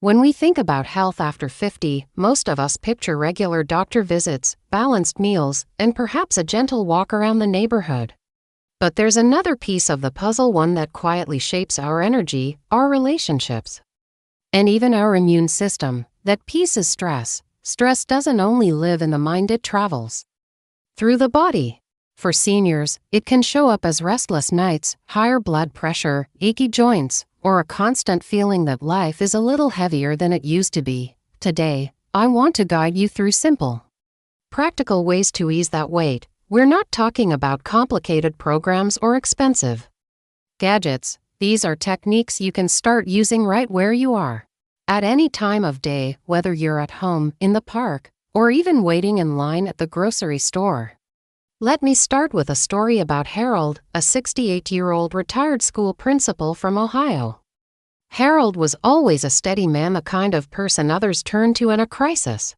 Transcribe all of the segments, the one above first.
When we think about health after 50, most of us picture regular doctor visits, balanced meals, and perhaps a gentle walk around the neighborhood. But there's another piece of the puzzle, one that quietly shapes our energy, our relationships, and even our immune system. That piece is stress. Stress doesn't only live in the mind, it travels through the body. For seniors, it can show up as restless nights, higher blood pressure, achy joints, or a constant feeling that life is a little heavier than it used to be. Today, I want to guide you through simple, practical ways to ease that weight. We're not talking about complicated programs or expensive gadgets. These are techniques you can start using right where you are, at any time of day, whether you're at home, in the park, or even waiting in line at the grocery store. Let me start with a story about Harold, a 68-year-old retired school principal from Ohio. Harold was always a steady man, the kind of person others turned to in a crisis.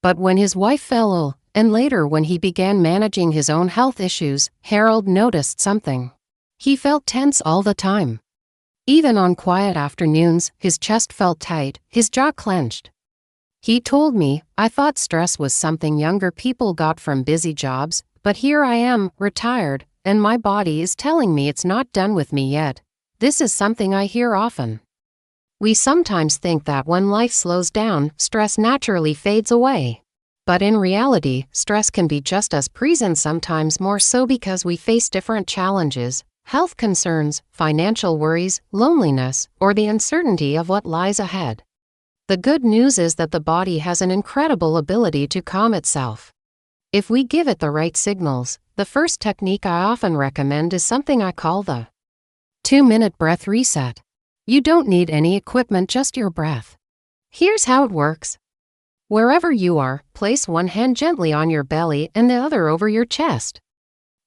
But when his wife fell ill, and later when he began managing his own health issues, Harold noticed something. He felt tense all the time. Even on quiet afternoons, his chest felt tight, his jaw clenched. He told me, "I thought stress was something younger people got from busy jobs, but here I am, retired, and my body is telling me it's not done with me yet." This is something I hear often. We sometimes think that when life slows down, stress naturally fades away. But in reality, stress can be just as present, sometimes more so, because we face different challenges, health concerns, financial worries, loneliness, or the uncertainty of what lies ahead. The good news is that the body has an incredible ability to calm itself if we give it the right signals. The first technique I often recommend is something I call the 2-minute breath reset. You don't need any equipment, just your breath. Here's how it works. Wherever you are, place one hand gently on your belly and the other over your chest.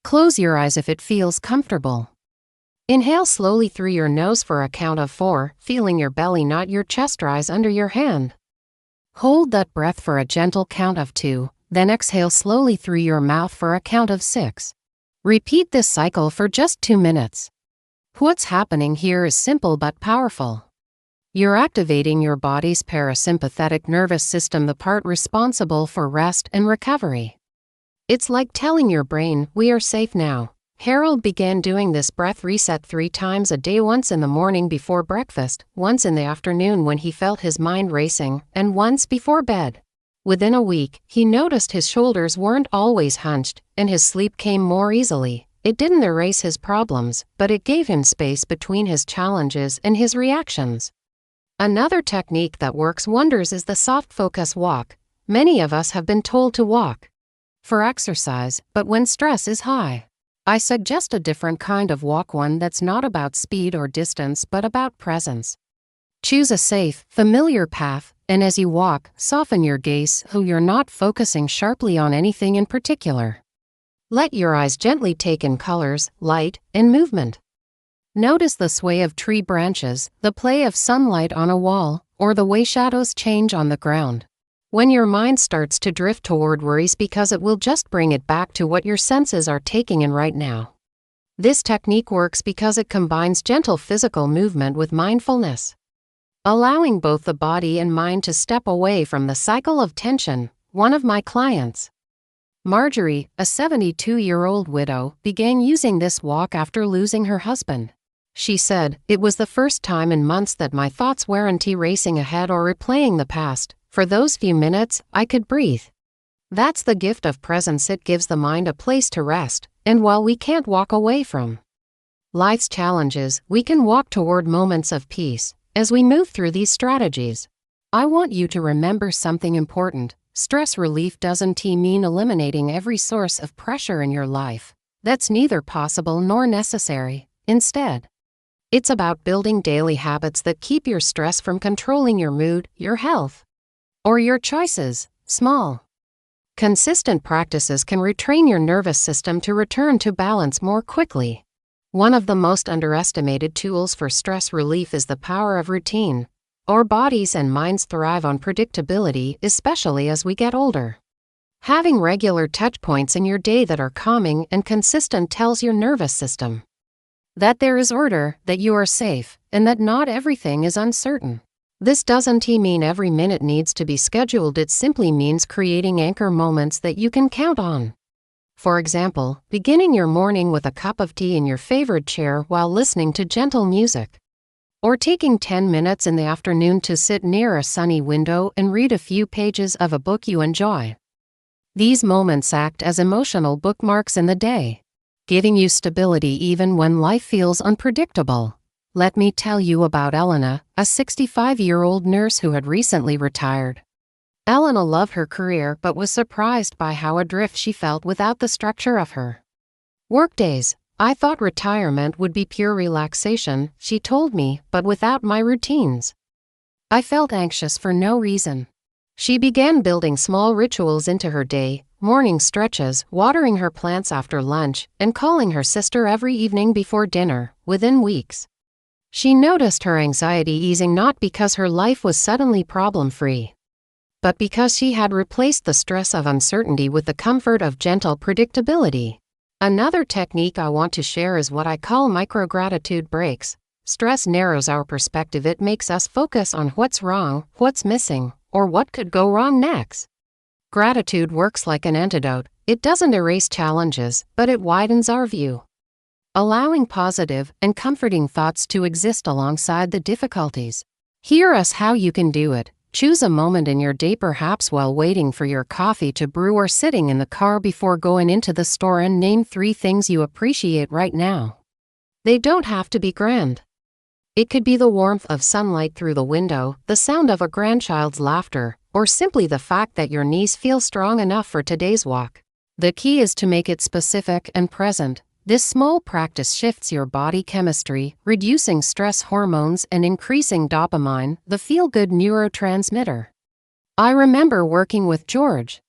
Close your eyes if it feels comfortable. Inhale slowly through your nose for a count of 4, feeling your belly, not your chest, rise under your hand. Hold that breath for a gentle count of 2, then exhale slowly through your mouth for a count of 6. Repeat this cycle for just 2 minutes. What's happening here is simple but powerful. You're activating your body's parasympathetic nervous system, the part responsible for rest and recovery. It's like telling your brain, "We are safe now." Harold began doing this breath reset 3 times a day, once in the morning before breakfast, once in the afternoon when he felt his mind racing, and once before bed. Within a week, he noticed his shoulders weren't always hunched, and his sleep came more easily. It didn't erase his problems, but it gave him space between his challenges and his reactions. Another technique that works wonders is the soft focus walk. Many of us have been told to walk for exercise, but when stress is high, I suggest a different kind of walk, one that's not about speed or distance but about presence. Choose a safe, familiar path, and as you walk, soften your gaze so you're not focusing sharply on anything in particular. Let your eyes gently take in colors, light, and movement. Notice the sway of tree branches, the play of sunlight on a wall, or the way shadows change on the ground. When your mind starts to drift toward worries, because it will just bring it back to what your senses are taking in right now. This technique works because it combines gentle physical movement with mindfulness, allowing both the body and mind to step away from the cycle of tension. One of my clients, Marjorie, a 72-year-old widow, began using this walk after losing her husband. She said, "It was the first time in months that my thoughts weren't racing ahead or replaying the past. For those few minutes, I could breathe." That's the gift of presence. It gives the mind a place to rest, and while we can't walk away from life's challenges, we can walk toward moments of peace. As we move through these strategies, I want you to remember something important. Stress relief doesn't mean eliminating every source of pressure in your life. That's neither possible nor necessary. Instead, it's about building daily habits that keep your stress from controlling your mood, your health, or your choices. Small, consistent practices can retrain your nervous system to return to balance more quickly. One of the most underestimated tools for stress relief is the power of routine. Our bodies and minds thrive on predictability, especially as we get older. Having regular touch points in your day that are calming and consistent tells your nervous system that there is order, that you are safe, and that not everything is uncertain. This doesn't mean every minute needs to be scheduled, it simply means creating anchor moments that you can count on. For example, beginning your morning with a cup of tea in your favorite chair while listening to gentle music. Or taking 10 minutes in the afternoon to sit near a sunny window and read a few pages of a book you enjoy. These moments act as emotional bookmarks in the day, giving you stability even when life feels unpredictable. Let me tell you about Elena, a 65-year-old nurse who had recently retired. Elena loved her career but was surprised by how adrift she felt without the structure of her workdays. I thought retirement would be pure relaxation, she told me, but without my routines, I felt anxious for no reason. She began building small rituals into her day, morning stretches, watering her plants after lunch, and calling her sister every evening before dinner. Within weeks, she noticed her anxiety easing, not because her life was suddenly problem-free, but because she had replaced the stress of uncertainty with the comfort of gentle predictability. Another technique I want to share is what I call micro-gratitude breaks. Stress narrows our perspective. It makes us focus on what's wrong, what's missing, or what could go wrong next. Gratitude works like an antidote. It doesn't erase challenges, but it widens our view, allowing positive and comforting thoughts to exist alongside the difficulties. Hear us how you can do it. Choose a moment in your day, perhaps while waiting for your coffee to brew or sitting in the car before going into the store, and name 3 things you appreciate right now. They don't have to be grand. It could be the warmth of sunlight through the window, the sound of a grandchild's laughter, or simply the fact that your knees feel strong enough for today's walk. The key is to make it specific and present. This small practice shifts your body chemistry, reducing stress hormones and increasing dopamine, the feel-good neurotransmitter. I remember working with George,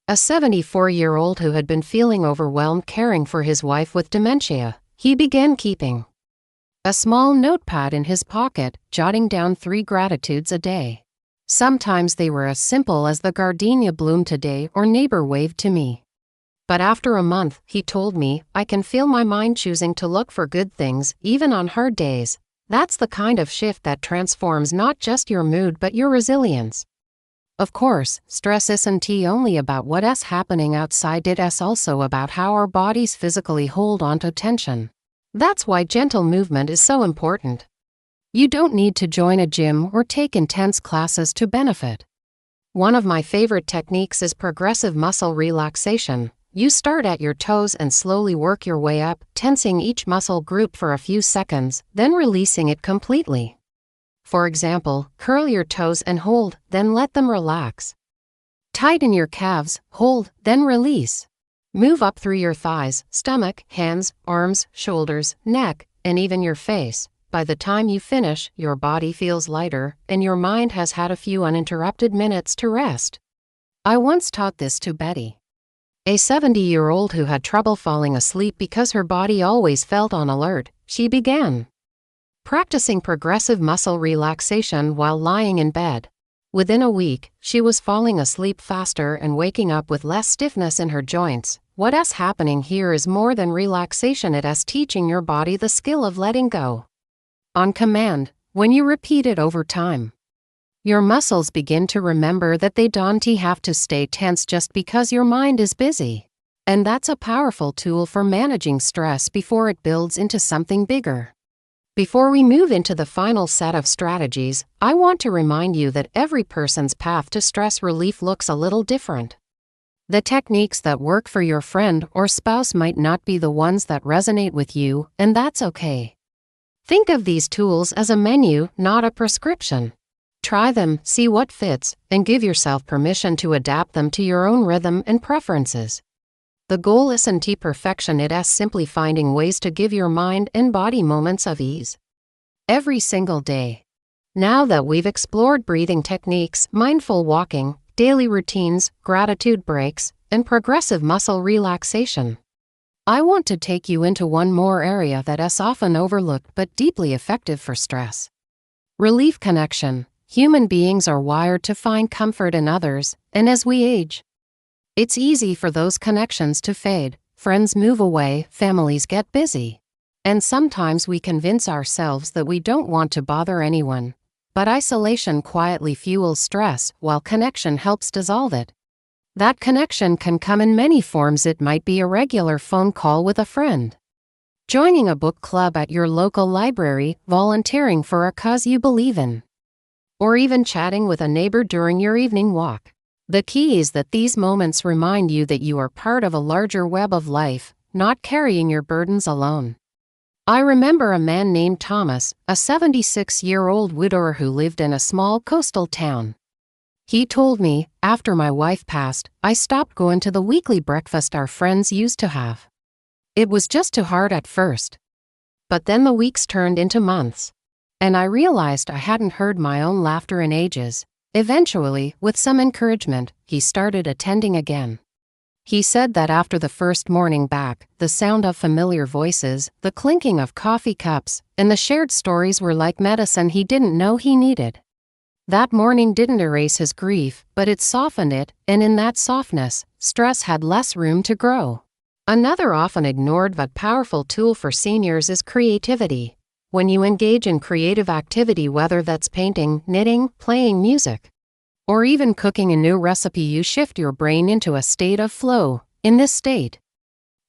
a 74-year-old who had been feeling overwhelmed caring for his wife with dementia. He began keeping a small notepad in his pocket, jotting down 3 gratitudes a day. Sometimes they were as simple as the gardenia bloomed today or neighbor waved to me. But after a month, he told me, I can feel my mind choosing to look for good things, even on hard days. That's the kind of shift that transforms not just your mood but your resilience. Of course, stress isn't only about what's happening outside, it's also about how our bodies physically hold onto tension. That's why gentle movement is so important. You don't need to join a gym or take intense classes to benefit. One of my favorite techniques is progressive muscle relaxation. You start at your toes and slowly work your way up, tensing each muscle group for a few seconds, then releasing it completely. For example, curl your toes and hold, then let them relax. Tighten your calves, hold, then release. Move up through your thighs, stomach, hands, arms, shoulders, neck, and even your face. By the time you finish, your body feels lighter, and your mind has had a few uninterrupted minutes to rest. I once taught this to Betty, a 70-year-old who had trouble falling asleep because her body always felt on alert. She began practicing progressive muscle relaxation while lying in bed. Within a week, she was falling asleep faster and waking up with less stiffness in her joints. What's happening here is more than relaxation, it's teaching your body the skill of letting go on command. When you repeat it over time, your muscles begin to remember that they don't have to stay tense just because your mind is busy. And that's a powerful tool for managing stress before it builds into something bigger. Before we move into the final set of strategies, I want to remind you that every person's path to stress relief looks a little different. The techniques that work for your friend or spouse might not be the ones that resonate with you, and that's okay. Think of these tools as a menu, not a prescription. Try them, see what fits, and give yourself permission to adapt them to your own rhythm and preferences. The goal isn't perfection, it's simply finding ways to give your mind and body moments of ease every single day. Now that we've explored breathing techniques, mindful walking, daily routines, gratitude breaks, and progressive muscle relaxation, I want to take you into one more area that's often overlooked but deeply effective for stress. Relief connection. Human beings are wired to find comfort in others, and as we age, it's easy for those connections to fade. Friends move away, families get busy, and sometimes we convince ourselves that we don't want to bother anyone. But isolation quietly fuels stress, while connection helps dissolve it. That connection can come in many forms. It might be a regular phone call with a friend, joining a book club at your local library, volunteering for a cause you believe in, or even chatting with a neighbor during your evening walk. The key is that these moments remind you that you are part of a larger web of life, not carrying your burdens alone. I remember a man named Thomas, a 76-year-old widower who lived in a small coastal town. He told me, after my wife passed, I stopped going to the weekly breakfast our friends used to have. It was just too hard at first. But then the weeks turned into months, and I realized I hadn't heard my own laughter in ages. Eventually, with some encouragement, he started attending again. He said that after the first morning back, the sound of familiar voices, the clinking of coffee cups, and the shared stories were like medicine he didn't know he needed. That morning didn't erase his grief, but it softened it, and in that softness, stress had less room to grow. Another often ignored but powerful tool for seniors is creativity. When you engage in creative activity, whether that's painting, knitting, playing music, or even cooking a new recipe, you shift your brain into a state of flow. In this state,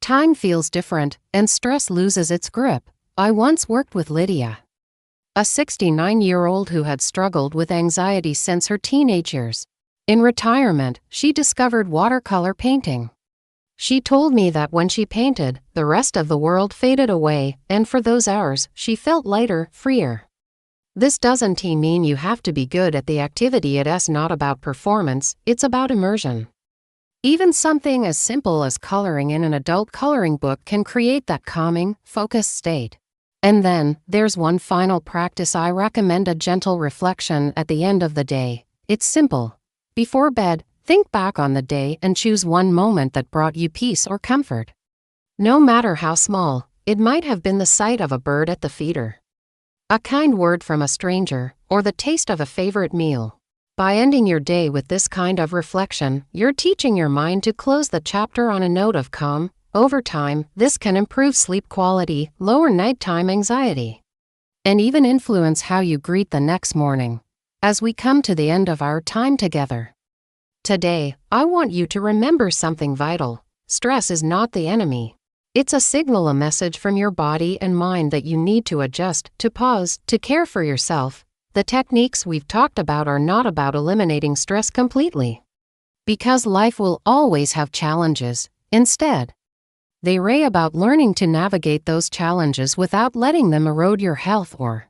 time feels different, and stress loses its grip. I once worked with Lydia, a 69-year-old who had struggled with anxiety since her teenage years. In retirement, she discovered watercolor painting. She told me that when she painted, the rest of the world faded away, and for those hours, she felt lighter, freer. This doesn't mean you have to be good at the activity. It's not about performance, it's about immersion. Even something as simple as coloring in an adult coloring book can create that calming, focused state. And then, there's one final practice I recommend: a gentle reflection at the end of the day. It's simple. Before bed, think back on the day and choose one moment that brought you peace or comfort. No matter how small, it might have been the sight of a bird at the feeder, a kind word from a stranger, or the taste of a favorite meal. By ending your day with this kind of reflection, you're teaching your mind to close the chapter on a note of calm. Over time, this can improve sleep quality, lower nighttime anxiety, and even influence how you greet the next morning. As we come to the end of our time together today, I want you to remember something vital. Stress is not the enemy. It's a signal, a message from your body and mind that you need to adjust, to pause, to care for yourself. The techniques we've talked about are not about eliminating stress completely, because life will always have challenges. Instead, they're about learning to navigate those challenges without letting them erode your health or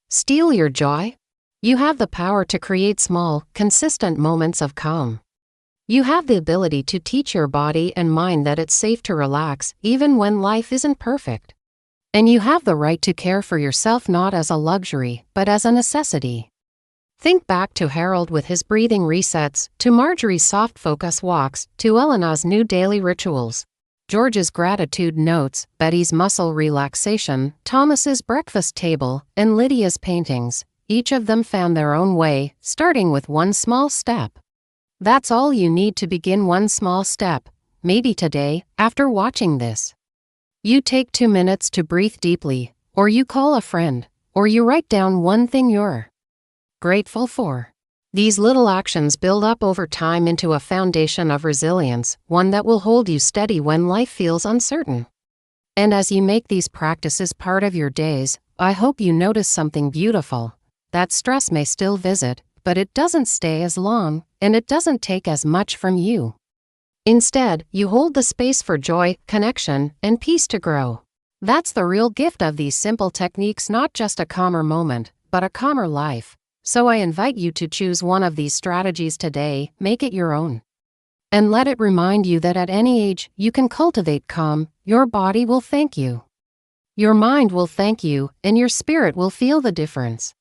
steal your joy. You have the power to create small, consistent moments of calm. You have the ability to teach your body and mind that it's safe to relax, even when life isn't perfect. And you have the right to care for yourself, not as a luxury, but as a necessity. Think back to Harold with his breathing resets, to Marjorie's soft focus walks, to Elena's new daily rituals, George's gratitude notes, Betty's muscle relaxation, Thomas's breakfast table, and Lydia's paintings. Each of them found their own way, starting with one small step. That's all you need to begin, one small step. Maybe today, after watching this, you take 2 minutes to breathe deeply, or you call a friend, or you write down one thing you're grateful for. These little actions build up over time into a foundation of resilience, one that will hold you steady when life feels uncertain. And as you make these practices part of your days, I hope you notice something beautiful. That stress may still visit, but it doesn't stay as long, and it doesn't take as much from you. Instead, you hold the space for joy, connection, and peace to grow. That's the real gift of these simple techniques, not just a calmer moment, but a calmer life. So I invite you to choose one of these strategies today, make it your own, and let it remind you that at any age, you can cultivate calm. Your body will thank you, your mind will thank you, and your spirit will feel the difference.